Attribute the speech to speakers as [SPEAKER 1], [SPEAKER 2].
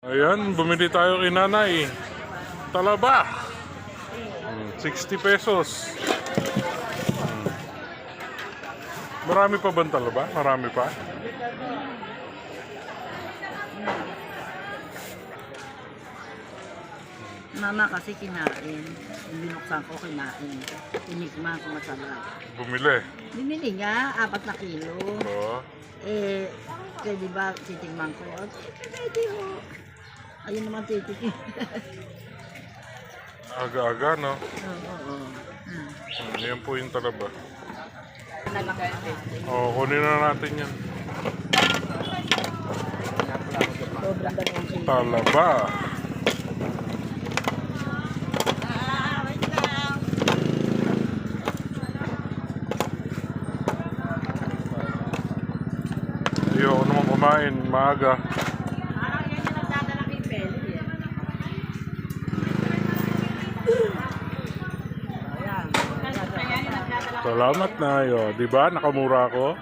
[SPEAKER 1] Ayan, bumili tayo kay nanay. Talaba. 60 pesos. Marami pa ba ang talaba? Marami pa?
[SPEAKER 2] Mama kasi kinain. Binuksan ko, kinain. Tinikman ko masarap.
[SPEAKER 1] Bumili.
[SPEAKER 2] Bumili nga, 4 na kilo.
[SPEAKER 1] Oo.
[SPEAKER 2] Pwede ba titikman ko? Pwede ho. Ayun naman titikin.
[SPEAKER 1] Aga-aga, no?
[SPEAKER 2] Oo.
[SPEAKER 1] Yan po yung talaba. Kunin na natin yan.
[SPEAKER 2] Sobrang dalawang kilo.
[SPEAKER 1] Talaba. Ayoko naman kumain, maaga.
[SPEAKER 2] Parang yan yung nagdadala kay Peli. Ayan.
[SPEAKER 1] Salamat na, yo. Diba? Nakamura ako.